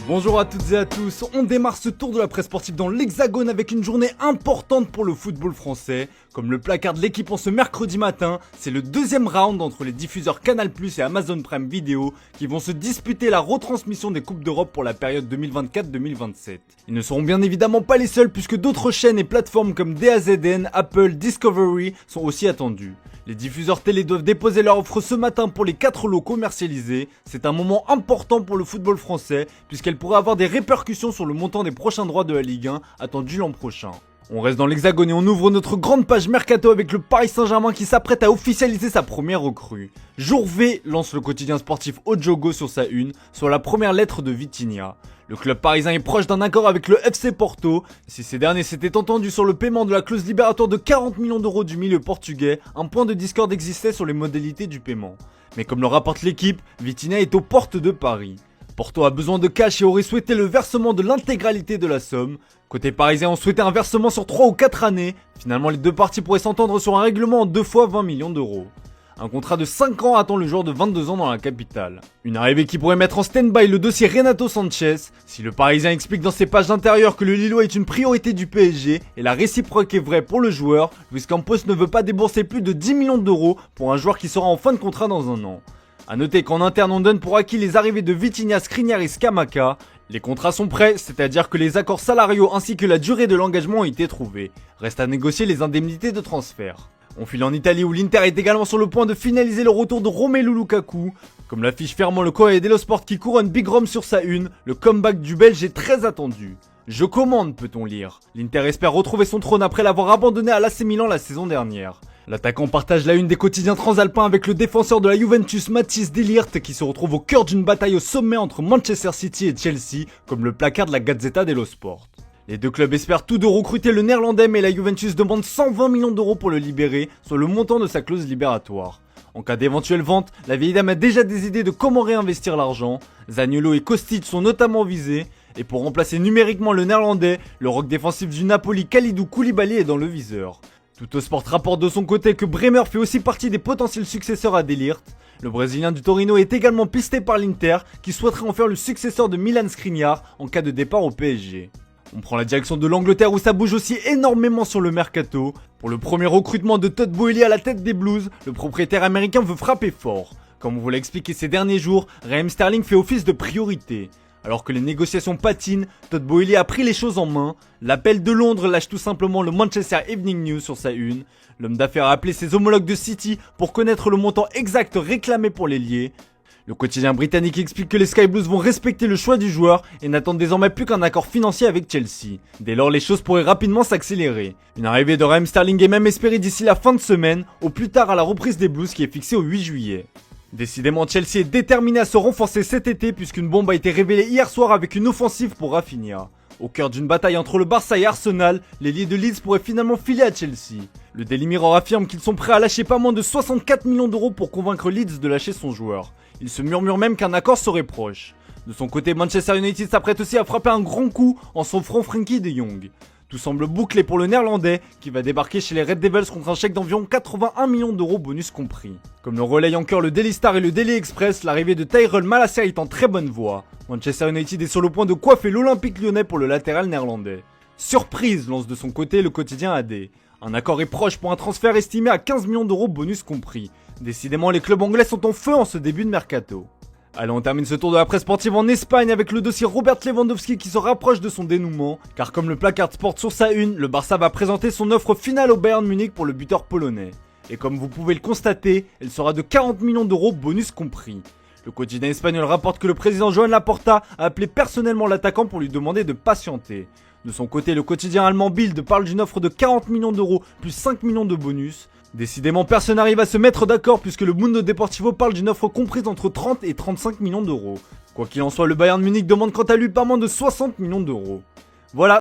Bonjour à toutes et à tous, on démarre ce tour de la presse sportive dans l'Hexagone avec une journée importante pour le football français. Comme le placard de l'équipe en ce mercredi matin, c'est le deuxième round entre les diffuseurs Canal+ et Amazon Prime Video qui vont se disputer la retransmission des Coupes d'Europe pour la période 2024-2027. Ils ne seront bien évidemment pas les seuls puisque d'autres chaînes et plateformes comme DAZN, Apple, Discovery sont aussi attendues. Les diffuseurs télé doivent déposer leur offre ce matin pour les 4 lots commercialisés. C'est un moment important pour le football français puisqu'elle pourrait avoir des répercussions sur le montant des prochains droits de la Ligue 1 attendu l'an prochain. On reste dans l'Hexagone et on ouvre notre grande page Mercato avec le Paris Saint-Germain qui s'apprête à officialiser sa première recrue. Jour V lance le quotidien sportif Ojogo sur sa une, sur la première lettre de Vitinha. Le club parisien est proche d'un accord avec le FC Porto. Si ces derniers s'étaient entendus sur le paiement de la clause libératoire de 40 millions d'euros du milieu portugais, un point de discorde existait sur les modalités du paiement. Mais comme le rapporte l'équipe, Vitinha est aux portes de Paris. Porto a besoin de cash et aurait souhaité le versement de l'intégralité de la somme. Côté parisien, on souhaitait un versement sur 3 ou 4 années. Finalement, les deux parties pourraient s'entendre sur un règlement en 2 fois 20 millions d'euros. Un contrat de 5 ans attend le joueur de 22 ans dans la capitale. Une arrivée qui pourrait mettre en stand-by le dossier Renato Sanchez. Si le Parisien explique dans ses pages d'intérieur que le Lillois est une priorité du PSG, et la réciproque est vraie pour le joueur, Luis Campos ne veut pas débourser plus de 10 millions d'euros pour un joueur qui sera en fin de contrat dans un an. A noter qu'en interne on donne pour acquis les arrivées de Vitinha, Skriniar et Scamacca. Les contrats sont prêts, c'est-à-dire que les accords salariaux ainsi que la durée de l'engagement ont été trouvés. Reste à négocier les indemnités de transfert. On file en Italie où l'Inter est également sur le point de finaliser le retour de Romelu Lukaku. Comme l'affiche fermant le Corriere dello Sport qui couronne Big Rome sur sa une, le comeback du Belge est très attendu. Je commande, peut-on lire. L'Inter espère retrouver son trône après l'avoir abandonné à l'AC Milan la saison dernière. L'attaquant partage la une des quotidiens transalpins avec le défenseur de la Juventus Mathis de Ligt qui se retrouve au cœur d'une bataille au sommet entre Manchester City et Chelsea, comme le placard de la Gazzetta dello Sport. Les deux clubs espèrent tous deux recruter le néerlandais mais la Juventus demande 120 millions d'euros pour le libérer, soit le montant de sa clause libératoire. En cas d'éventuelle vente, la vieille dame a déjà des idées de comment réinvestir l'argent. Zaniolo et Kostic sont notamment visés. Et pour remplacer numériquement le néerlandais, le rock défensif du Napoli Kalidou Koulibaly est dans le viseur. Tuttosport rapporte de son côté que Bremer fait aussi partie des potentiels successeurs à De Ligt. Le Brésilien du Torino est également pisté par l'Inter qui souhaiterait en faire le successeur de Milan Skriniar en cas de départ au PSG. On prend la direction de l'Angleterre où ça bouge aussi énormément sur le mercato. Pour le premier recrutement de Todd Boehly à la tête des Blues, le propriétaire américain veut frapper fort. Comme on vous l'a expliqué ces derniers jours, Raheem Sterling fait office de priorité. Alors que les négociations patinent, Todd Boehly a pris les choses en main. L'appel de Londres lâche tout simplement le Manchester Evening News sur sa une. L'homme d'affaires a appelé ses homologues de City pour connaître le montant exact réclamé pour l'ailier. Le quotidien britannique explique que les Sky Blues vont respecter le choix du joueur et n'attendent désormais plus qu'un accord financier avec Chelsea. Dès lors, les choses pourraient rapidement s'accélérer. Une arrivée de Raheem Sterling est même espérée d'ici la fin de semaine, au plus tard à la reprise des Blues qui est fixée au 8 juillet. Décidément, Chelsea est déterminé à se renforcer cet été puisqu'une bombe a été révélée hier soir avec une offensive pour Rafinha. Au cœur d'une bataille entre le Barça et Arsenal, l'ailier de Leeds pourrait finalement filer à Chelsea. Le Daily Mirror affirme qu'ils sont prêts à lâcher pas moins de 64 millions d'euros pour convaincre Leeds de lâcher son joueur. Il se murmure même qu'un accord serait proche. De son côté, Manchester United s'apprête aussi à frapper un grand coup en s'offrant Frenkie de Jong. Tout semble bouclé pour le néerlandais qui va débarquer chez les Red Devils contre un chèque d'environ 81 millions d'euros bonus compris. Comme le relaye encore le Daily Star et le Daily Express, l'arrivée de Tyrell Malacia est en très bonne voie. Manchester United est sur le point de coiffer l'Olympique lyonnais pour le latéral néerlandais. Surprise lance de son côté le quotidien AD. Un accord est proche pour un transfert estimé à 15 millions d'euros bonus compris. Décidément, les clubs anglais sont en feu en ce début de mercato. Allez, on termine ce tour de la presse sportive en Espagne avec le dossier Robert Lewandowski qui se rapproche de son dénouement. Car comme le placard sport sur sa une, le Barça va présenter son offre finale au Bayern Munich pour le buteur polonais. Et comme vous pouvez le constater, elle sera de 40 millions d'euros bonus compris. Le quotidien espagnol rapporte que le président Joan Laporta a appelé personnellement l'attaquant pour lui demander de patienter. De son côté, le quotidien allemand Bild parle d'une offre de 40 millions d'euros plus 5 millions de bonus. Décidément, personne n'arrive à se mettre d'accord puisque le Mundo Deportivo parle d'une offre comprise entre 30 et 35 millions d'euros. Quoi qu'il en soit, le Bayern Munich demande quant à lui pas moins de 60 millions d'euros. Voilà,